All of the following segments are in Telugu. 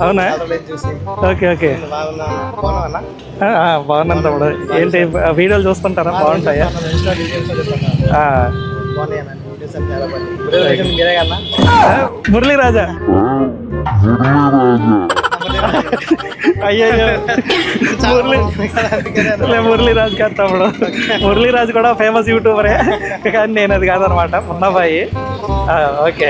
అవునా? ఓకే ఓకే, బాగున్నాను తమ్ముడు. ఏంటి వీడియోలు చూస్తుంటారా? బాగుంటాయా? మురళీరాజా, అయ్యో మురళీరాజు కాదు తమ్ముడు, మురళీరాజు కూడా ఫేమస్ యూట్యూబరే, కానీ నేను అది కాదనమాట, మున్నాబాయి. ఓకే,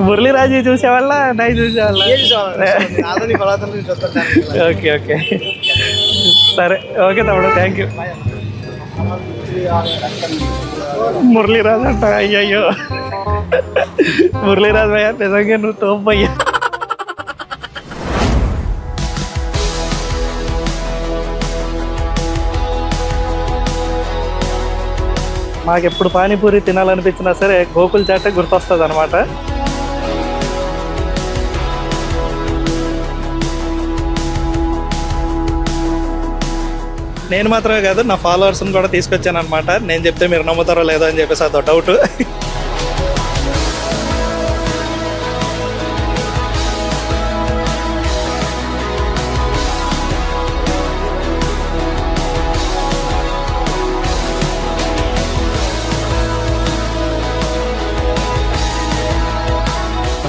మురళీరాజు చూసేవాళ్ళ నై చూసేవాళ్ళ? ఓకే ఓకే, సరే ఓకే తమ్ముడు, థ్యాంక్ యూ. మురళీరాజు అంట, అయ్యయ్యో మురళీరాజు భయ్యా, నిజంగా నువ్వు తోపయ్యా. మాకు ఎప్పుడు పానీపూరి తినాలనిపించినా సరే గోకుల్ చాట్ గుర్తొస్తుంది అనమాట. నేను మాత్రమే కాదు, నా ఫాలోవర్స్ని కూడా తీసుకొచ్చాను అనమాట. నేను చెప్తే మీరు నమ్ముతారో లేదో అని చెప్పేసి అదో డౌట్.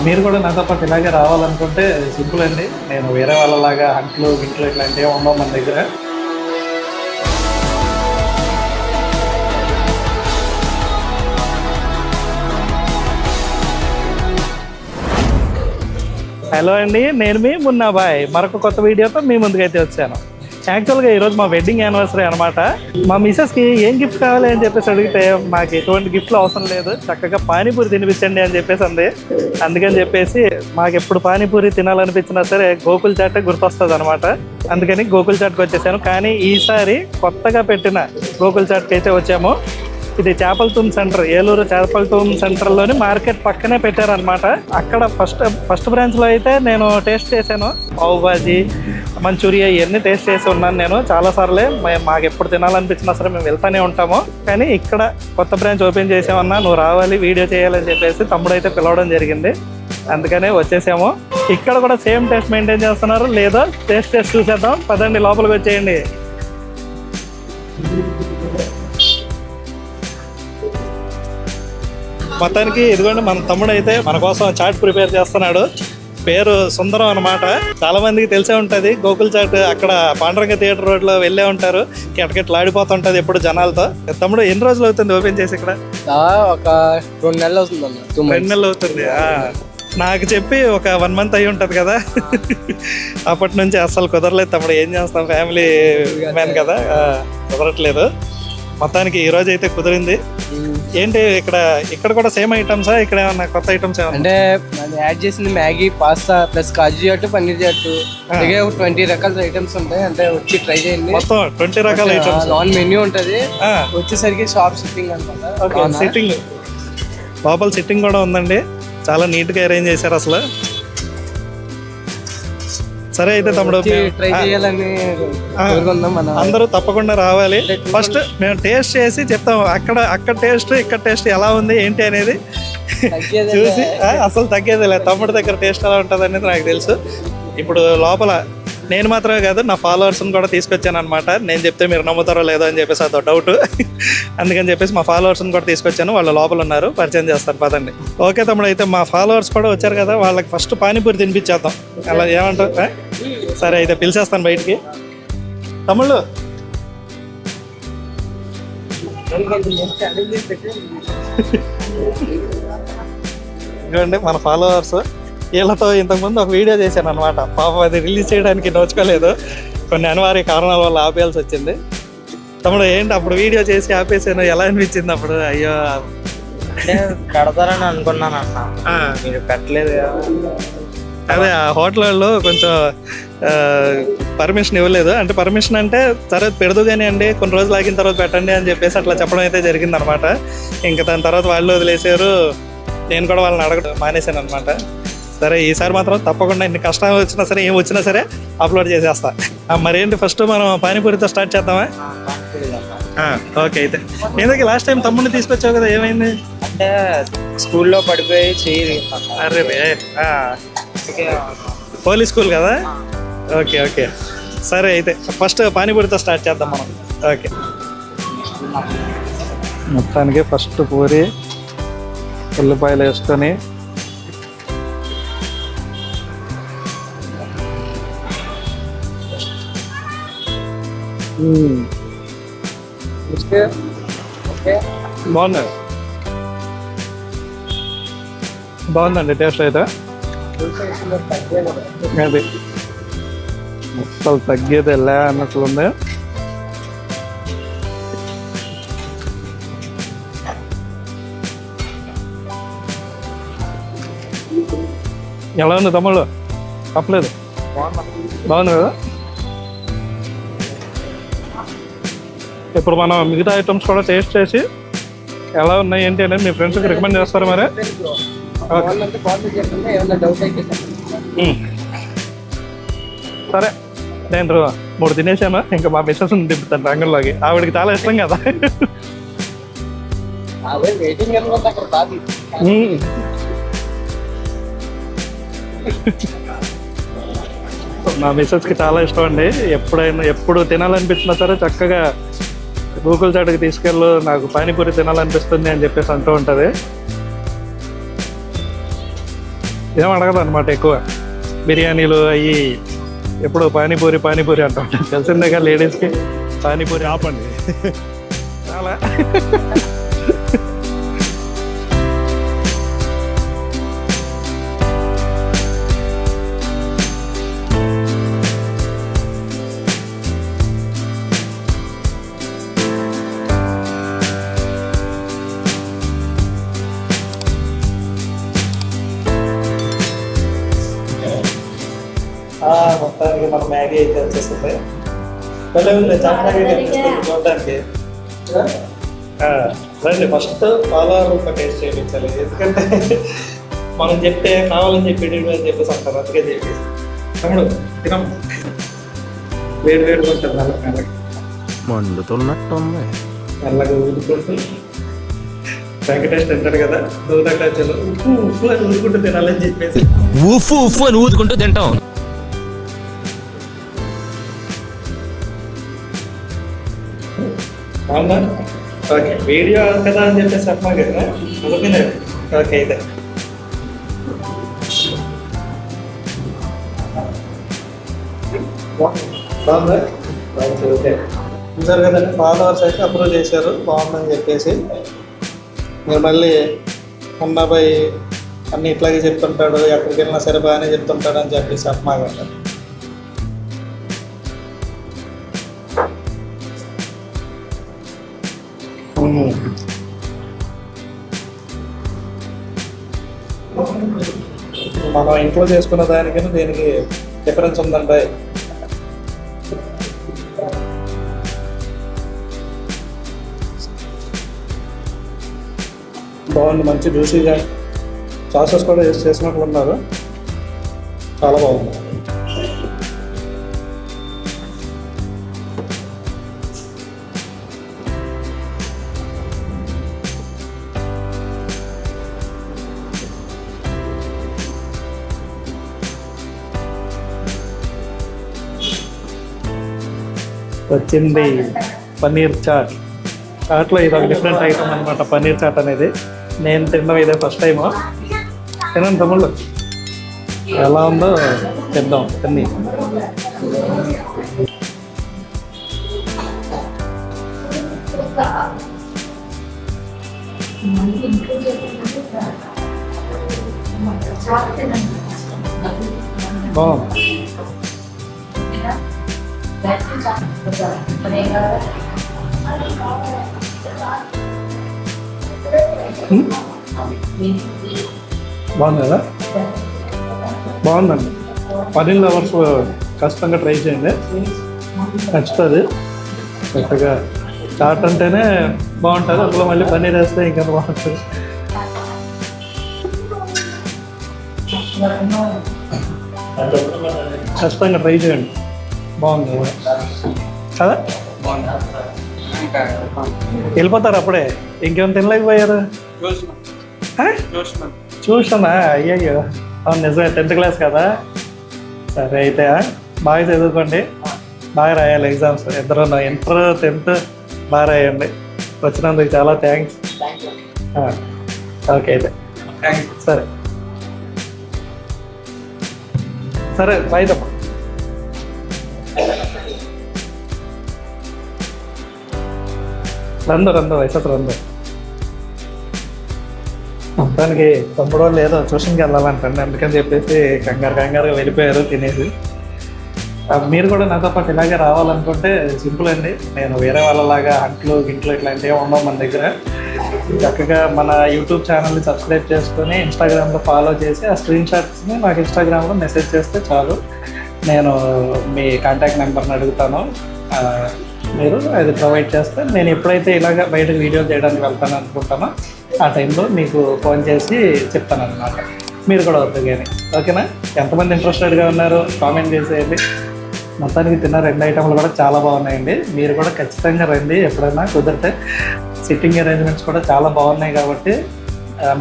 మీరు కూడా నాతో పాటు ఇలాగే రావాలనుకుంటే సింపుల్ అండి. నేను వేరే వాళ్ళలాగా హంట్లు గింట్లు ఇట్లాంటివి ఉండవు మన దగ్గర. హలో అండి, నేను మీ మున్నాబాయ్. మరొక కొత్త వీడియోతో మీ ముందుకైతే వచ్చాను. యాక్చువల్గా ఈరోజు మా వెడ్డింగ్ యానివర్సరీ అనమాట. మా మిస్సెస్కి ఏం గిఫ్ట్ కావాలి అని చెప్పేసి అడిగితే మాకు ఎటువంటి గిఫ్ట్లు అవసరం లేదు, చక్కగా పానీపూరి తినిపించండి అని చెప్పేసి అంది. అందుకని చెప్పేసి మాకు ఎప్పుడు పానీపూరి తినాలనిపించినా సరే గోకుల్ చాట్ గుర్తొస్తుంది అనమాట. అందుకని గోకుల్ చాట్కి వచ్చేసాను. కానీ ఈసారి కొత్తగా పెట్టిన గోకుల్ చాట్కి అయితే వచ్చాము. ఇది చేపలతూమ్ సెంటర్, ఏలూరు చేపలతూమ్ సెంటర్లోని మార్కెట్ పక్కనే పెట్టారనమాట. అక్కడ ఫస్ట్ బ్రాంచ్లో అయితే నేను టేస్ట్ చేశాను. పావు బాజీ, మంచూరియా ఇవన్నీ టేస్ట్ చేసి ఉన్నాను నేను చాలాసార్లే. మాకు ఎప్పుడు తినాలనిపించినా సరే మేము వెళ్తూనే ఉంటాము. కానీ ఇక్కడ కొత్త బ్రాంచ్ ఓపెన్ చేసామన్నా, నువ్వు రావాలి వీడియో చేయాలని చెప్పేసి తమ్ముడు అయితే పిలవడం జరిగింది. అందుకనే వచ్చేసాము. ఇక్కడ కూడా సేమ్ టేస్ట్ మెయింటైన్ చేస్తున్నారు లేదో టేస్ట్ చూసేద్దాం. పదండి, లోపలికి వచ్చేయండి. మొత్తానికి ఇదిగోండి, మన తమ్ముడు అయితే మన కోసం చాట్ ప్రిపేర్ చేస్తున్నాడు. పేరు సుందరం అనమాట. చాలా మందికి తెలిసే ఉంటుంది గోకుల్ చాట్. అక్కడ పాండురంగ థియేటర్ రోడ్లో వెళ్ళే ఉంటారు. కిటకిటలు ఆడిపోతుంటది ఎప్పుడు జనాలతో. తమ్ముడు ఎన్ని రోజులు అవుతుంది ఓపెన్ చేసి ఇక్కడ? ఒక 2 నెలలు అవుతుంది. 2 నెలలు అవుతుంది. నాకు చెప్పి ఒక 1 మంత్ అయి ఉంటుంది కదా. అప్పటి నుంచి అస్సలు కుదరలేదు తమ్ముడు. ఏం చేస్తాం, ఫ్యామిలీ మ్యాన్ కదా, కుదరట్లేదు. మొత్తానికి ఈ రోజు అయితే కుదిరింది. ఏంటి ఇక్కడ కూడా సేమ్ ఐటమ్సా? ఇక్కడ ఏమన్నా కొత్త ఐటమ్స్ అంటే యాడ్ చేసింది మ్యాగీ, పాస్తా ప్లస్ కాజు అట్టు, పన్నీర్ జట్టు, అలాగే 20 రకాల ఐటమ్స్ ఉంటాయి. అంటే వచ్చి ట్రై చేయండి. మొత్తం 20 రకాల ఐటమ్స్. నాన్ మెన్యూ ఉంటుంది. వచ్చేసరికి షాప్ సిట్టింగ్ అనమాట. సిట్టింగ్, లోపల సిట్టింగ్ కూడా ఉందండి. చాలా నీట్ గా అరేంజ్ చేశారు అసలు. సరే అయితే తమ్ముడు, ట్రై చేయాలని అందరూ తప్పకుండా రావాలి. ఫస్ట్ మేము టేస్ట్ చేసి చెప్తాం. అక్కడ టేస్ట్ ఇక్కడ టేస్ట్ ఎలా ఉంది ఏంటి అనేది చూసి అసలు తగ్గేది లేదు. తమ్ముడి దగ్గర టేస్ట్ ఎలా ఉంటుంది అనేది నాకు తెలుసు. ఇప్పుడు లోపల నేను మాత్రమే కాదు, నా ఫాలోవర్స్ని కూడా తీసుకొచ్చాను అనమాట. నేను చెప్తే మీరు నమ్ముతారో లేదో అని చెప్పేసి అదో డౌట్. అందుకని చెప్పేసి మా ఫాలోవర్స్ని కూడా తీసుకొచ్చాను. వాళ్ళు లోపల ఉన్నారు, పరిచయం చేస్తారు పదండి. ఓకే తమ్ముడు, అయితే మా ఫాలోవర్స్ కూడా వచ్చారు కదా, వాళ్ళకి ఫస్ట్ పానీపూరి తినిపించేద్దాం. అలా ఏమంటారు? సరే అయితే పిలిచేస్తాను బయటికి. తమ్ముళ్ళు ఇదిగోండి మన ఫాలోవర్స్. వీళ్ళతో ఇంతకుముందు ఒక వీడియో చేశాను అనమాట. పాపం అది రిలీజ్ చేయడానికి నోచుకోలేదు, కొన్ని అనివార్య కారణాల వల్ల ఆపేయాల్సి వచ్చింది. తమ్ముడు ఏంటి అప్పుడు వీడియో చేసి ఆపేసాను, ఎలా అనిపించింది అప్పుడు? అయ్యో, పెడతారని అనుకున్నాను అన్న, మీరు పెట్టలేదు. అదే ఆ హోటల్ వాళ్ళు కొంచెం పర్మిషన్ ఇవ్వలేదు. అంటే పర్మిషన్ అంటే సరే పెడదు కానీ అండి, కొన్ని రోజులు ఆగిన తర్వాత పెట్టండి అని చెప్పేసి అట్లా చెప్పడం అయితే జరిగింది అనమాట. ఇంకా దాని తర్వాత వాళ్ళు వదిలేసారు. నేను కూడా వాళ్ళని అడగడం మానేశాను అనమాట. సరే ఈసారి మాత్రం తప్పకుండా ఎన్ని కష్టాలు వచ్చినా సరే, ఏం వచ్చినా సరే అప్లోడ్ చేసేస్తా. మరేంటి ఫస్ట్ మనం పానీపూరితో స్టార్ట్ చేద్దామా? ఓకే అయితే. ఎందుకు లాస్ట్ టైం తమ్ముడిని తీసుకొచ్చావు కదా, ఏమైంది? అంటే స్కూల్లో పడిపోయి చేయి అరే రే పోలీస్ స్కూల్ కదా, ఓకే ఓకే సరే. అయితే ఫస్ట్ పానీపూరితో స్టార్ట్ చేద్దాం మనం. ఓకే, మొత్తానికి ఫస్ట్ పూరి ఉల్లిపాయలు వేసుకొని బాగుంది, బాగుందండి టేస్ట్ అయితే. అది అసలు తగ్గేది ఎలా అన్నట్లుంది. ఎలా ఉంది తమ్ముళ్ళు? తప్పలేదు, బాగుంది కదా. ఇప్పుడు మనం మిగతా ఐటమ్స్ కూడా టేస్ట్ చేసి ఎలా ఉన్నాయి ఏంటి అనేది మీ ఫ్రెండ్స్కి రికమెండ్ చేస్తారు మరి. సరే, నేను 3 తినేసాను, ఇంకా మా మిస్సెస్ దింపుతాను రంగంలోకి. ఆవిడకి చాలా ఇష్టం కదా. మా మిస్సెస్కి చాలా ఇష్టం అండి. ఎప్పుడు తినాలనిపించినా సరే చక్కగా గూగుల్ చాటుకి తీసుకెళ్ళు, నాకు పానీపూరి తినాలనిపిస్తుంది అని చెప్పేసి అంటూ ఉంటుంది. ఏం అడగదు అనమాట ఎక్కువ. బిర్యానీలు అవి ఎప్పుడు పానీపూరి పానీపూరి అంటూ ఉంటాను. తెలిసిందేగా లేడీస్కి పానీపూరి ఆపండి చాలా. మొత్తానికి మన మ్యాగీ అయితే వచ్చేస్తుంది. చూడడానికి రండి, ఫస్ట్ పాలారు ఒక టేస్ట్ చేయించాలి. ఎందుకంటే మనం చెప్తే కావాలని చెప్పి అని చెప్పేసి అంటారు, అందుకే చెప్పేసి. తమ్ముడు తినం, వేడి వేడిగా ఉంటుంది. నల్లగా మండుతున్నట్టుంది. నల్లగా ఊదుకుంటూ వెంకటేష్ తింటాడు కదా, దూరకాచలు ఉప్పు ఉప్పు అని ఊదుకుంటూ తినాలని చెప్పేసి ఉప్పు ఉప్పు అని ఊదుకుంటూ తింటాం. అవునా, ఓకే. వీడియో కదా అని చెప్పేసి చెప్పమా కదా, ఓకేనా? ఓకే, అయితే బాగుందా? ఓకే, చూసారు కదండి, ఫాలోవర్స్ అయితే అప్రూవ్ చేశారు బాగుందని చెప్పేసి. మీరు మళ్ళీ ఉన్నబాయి అన్నీ ఇట్లాగే చెప్తుంటాడు, ఎక్కడికి వెళ్ళినా సరే బాగానే చెప్తుంటాడు అని చెప్పేసి చెప్పమా కదా. మనం ఇంట్లో చేసుకున్న దానికైనా దీనికి డిఫరెన్స్ ఉందండి. బాగుంది, మంచి జ్యూసీగా. సాసెస్ కూడా యూస్ చేసినట్లు ఉన్నారు, చాలా బాగుంది. వచ్చింది పన్నీర్ చాట్. చాట్లో ఇది ఒక డిఫరెంట్ ఐటమ్ అనమాట, పన్నీర్ చాట్ అనేది. నేను తినడం ఇదే ఫస్ట్ టైము. తినండి తమ్ముళ్ళు, ఎలా ఉందో తిందాం. తిని బాగుంది. బాగుంది కదా, బాగుందండి. పన్నీర్ లవర్స్ ఖచ్చితంగా ట్రై చేయండి, నచ్చుతుంది. చక్కగా చాట్ అంటేనే బాగుంటుంది, అందులో మళ్ళీ పన్నీర్ వేస్తే ఇంకా బాగుంటుంది. ఖచ్చితంగా ట్రై చేయండి, బాగుంది కదా. వెళ్ళిపోతారు అప్పుడే, ఇంకేమైనా తినలేకపోయారు. చూసానా? అయ్యయ్యో, అవును నిజమే, 10th క్లాస్ కదా. సరే అయితే బాగా చదువుకోండి, బాగా రాయాలి ఎగ్జామ్స్. ఇద్దరు ఇంటర్ 10th బాగా రాయండి. వచ్చినందుకు చాలా థ్యాంక్స్. ఓకే అయితే సరే సరే బాయ్ తప్ప. రందు వయసు రందు. మొత్తానికి తమ్ముడు వాళ్ళు ఏదో ట్యూషన్కి వెళ్ళాలంటండి, అందుకని చెప్పేసి కంగారుగా వెళ్ళిపోయారు తినేసి. మీరు కూడా నాతో పాటు ఇలాగే రావాలనుకుంటే సింపుల్ అండి. నేను వేరే వాళ్ళలాగా అంట్లు గింట్లు ఇట్లాంటివి ఉండవు మన దగ్గర. చక్కగా మన యూట్యూబ్ ఛానల్ని సబ్స్క్రైబ్ చేసుకొని ఇన్స్టాగ్రామ్లో ఫాలో చేసి ఆ స్క్రీన్ షాట్స్ని నాకు ఇన్స్టాగ్రామ్లో మెసేజ్ చేస్తే చాలు. నేను మీ కాంటాక్ట్ నెంబర్ని అడుగుతాను, మీరు అది ప్రొవైడ్ చేస్తే నేను ఎప్పుడైతే ఇలాగ బయటకు వీడియో చేయడానికి వెళ్తాను అనుకుంటానో ఆ టైంలో మీకు ఫోన్ చేసి చెప్తాను అనమాట. మీరు కూడా వద్దు కానీ, ఓకేనా? ఎంతమంది ఇంట్రెస్టెడ్గా ఉన్నారు కామెంట్ చేసేయండి. మొత్తానికి తిన్న 2 ఐటమ్లు కూడా చాలా బాగున్నాయండి. మీరు కూడా ఖచ్చితంగా రండి ఎప్పుడైనా కుదిరితే. సిట్టింగ్ అరేంజ్మెంట్స్ కూడా చాలా బాగున్నాయి కాబట్టి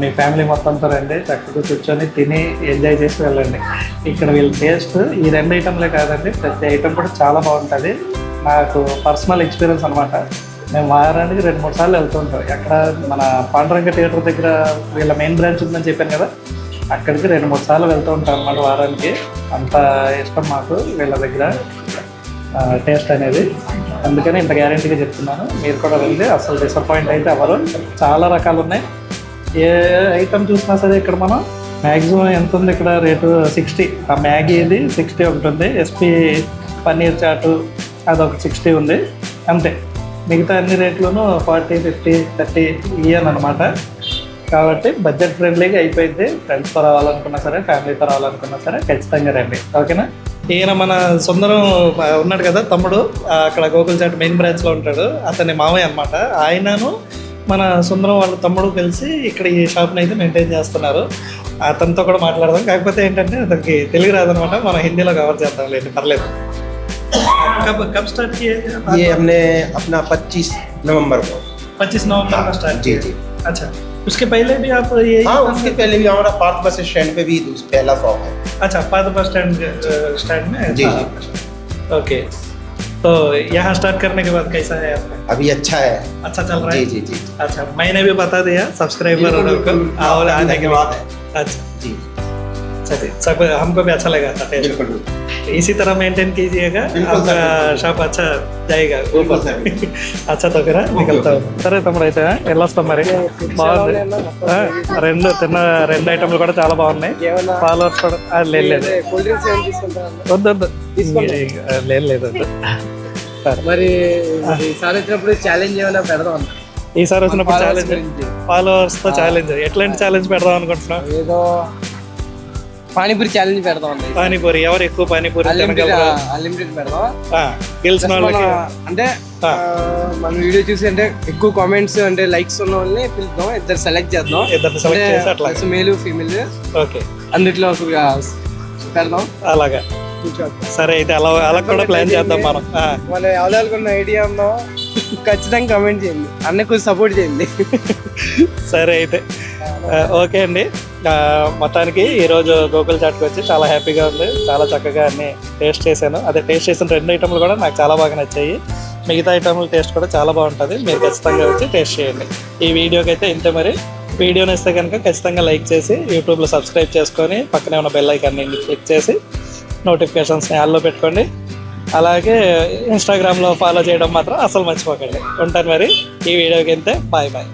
మీ ఫ్యామిలీ మొత్తంతో రండి, చక్కగా కూర్చొని తిని ఎంజాయ్ చేసి వెళ్ళండి. ఇక్కడ వీళ్ళ టేస్ట్ ఈ 2 ఐటమ్లే కాదండి, ప్రతి ఐటమ్ కూడా చాలా బాగుంటుంది. నాకు పర్సనల్ ఎక్స్పీరియన్స్ అనమాట. మేము వారానికి 2-3 సార్లు వెళ్తుంటాం. ఎక్కడ మన పాండురంగ థియేటర్ దగ్గర వీళ్ళ మెయిన్ బ్రాంచ్ ఉందని చెప్పాను కదా, అక్కడికి 2-3 సార్లు వెళ్తూ ఉంటాం అన్నమాట వారానికి. అంత ఇష్టం మాకు వీళ్ళ దగ్గర టేస్ట్ అనేది. అందుకని ఇంత గ్యారెంటీగా చెప్తున్నాను, మీరు కూడా వెళ్ళి అసలు డిసప్పాయింట్ అయితే అవ్వరు. చాలా రకాలు ఉన్నాయి, ఏ ఐటమ్ చూసినా సరే. ఇక్కడ మనం మ్యాక్సిమం ఎంత ఉంది ఇక్కడ రేటు 60. ఆ మ్యాగీ ఇది 60 ఒకటి ఉంది, ఎస్పీ పన్నీర్ చాటు అదొకటి 60 ఉంది అంతే. మిగతా అన్ని రేట్లోనూ 40, 50, 30 ఇయ్యనమాట. కాబట్టి బడ్జెట్ ఫ్రెండ్లీగా అయిపోయింది. ఫ్రెండ్స్తో రావాలనుకున్నా సరే, ఫ్యామిలీతో రావాలనుకున్నా సరే ఖచ్చితంగా రండి, ఓకేనా? ఈయన మన సుందరం ఉన్నాడు కదా తమ్ముడు, అక్కడ గోకుల్ చాట్ మెయిన్ బ్రాంచ్లో ఉంటాడు. అతని మామయ్య అనమాట. ఆయనను మన సుందరం వాళ్ళ తమ్ముడు కలిసి ఇక్కడ ఈ షాప్ని అయితే మెయింటైన్ చేస్తున్నారు. అతనితో కూడా మాట్లాడదాం. కాకపోతే ఏంటంటే అతనికి తెలుగు రాదనమాట, మనం హిందీలో కవర్ చేద్దాం లేదు, పర్లేదు. कब स्टार्ट किए? ये हमने अपना 25 नवंबर को 25 नवंबर का स्टार्ट जी किया। जी। अच्छा, उसके पहले भी आप ये? हाँ, उसके पहले भी हमारा पार्थ बस स्टैंड पे भी पहला शॉप है। अच्छा, पार्थ बस स्टैंड में? जी हाँ, जी। ओके, तो यहाँ स्टार्ट करने के बाद कैसा है आपका? अभी अच्छा है, अच्छा चल रहा है? जी जी जी। अच्छा, मैंने भी बता दिया सब्सक्राइबर को और आने के बाद। अच्छा जी, चलिए, सब हमको भी अच्छा लगा था टेस्ट। बिल्कुल इसी तरह मेंटेन कीजिएगा, आपका షాప్ अच्छा जाएगा ऊपर। अच्छा तो फिर निकलता हूँ. సరే తమ్ముడు అయితే వెళ్ళొస్తాం మరి. బాగుంది, 2 ఐటమ్లు కూడా చాలా బాగున్నాయి. ఫాలోవర్స్ కూడా లేదు కూల్ డ్రింక్స్ ఏం తీసుకుంటారు? వద్దు లేదు వద్దు. సరే మరి ఈసారి వచ్చినప్పుడు ఛాలెంజ్ ఏమైనా పెడదాం అన్న. ఈసారి వచ్చినప్పుడు Followers ఛాలెంజ్, గురించి. ఫాలోవర్స్ తో ఛాలెంజ్. ఎట్లాంటి ఛాలెంజ్ పెడదాం అనుకుంటున్నాం? ఏదో పానీపూరి ఛాలెంజ్ పెడదాం అన్న. పానీపూరి, ఎవరు ఎక్కువ పానీపూరి తినగలరు అన్లిమిటెడ్ పెడదాం. గెలిచిన వాళ్ళకి అంటే మన వీడియో చూసి అంటే ఎక్కువ కామెంట్స్ అంటే లైక్స్ ఉన్న వాళ్ళని పిలుద్దాం, ఇద్దరు సెలెక్ట్ చేద్దాం. ఇద్దరు సెలెక్ట్ చేసి అట్లా. మేలు ఫీమేల్ ఓకే, అందుట్లో పెడదాం అలాగా. సరే అయితే అలా కూడా ప్లాన్ చేద్దాం మనం. మన ఎవరికున్న ఐడియా ఉందో ఖచ్చితంగా కామెంట్ చేయండి, అన్న కొంచెం సపోర్ట్ చేయండి. సరే అయితే ఓకే అండి. మొత్తానికి ఈరోజు గోకుల్ చాట్కి వచ్చి చాలా హ్యాపీగా ఉంది. చాలా చక్కగా అన్ని టేస్ట్ చేశాను. అదే టేస్ట్ చేసిన 2 ఐటమ్లు కూడా నాకు చాలా బాగా నచ్చాయి. మిగతా ఐటమ్ల టేస్ట్ కూడా చాలా బాగుంటుంది. మీరు ఖచ్చితంగా వచ్చి టేస్ట్ చేయండి. ఈ వీడియోకి అయితే ఇంతే. మరి వీడియోని ఇస్తే కనుక ఖచ్చితంగా లైక్ చేసి యూట్యూబ్లో సబ్స్క్రైబ్ చేసుకొని పక్కనే ఉన్న బెల్ ఐకాన్ని క్లిక్ చేసి నోటిఫికేషన్స్ని ఆన్లో పెట్టుకోండి. అలాగే ఇన్స్టాగ్రామ్లో ఫాలో చేయడం మాత్రం అసలు మర్చిపోకండి. ఉంటాను మరి. ఈ వీడియోకి ఇంతే. Bye bye.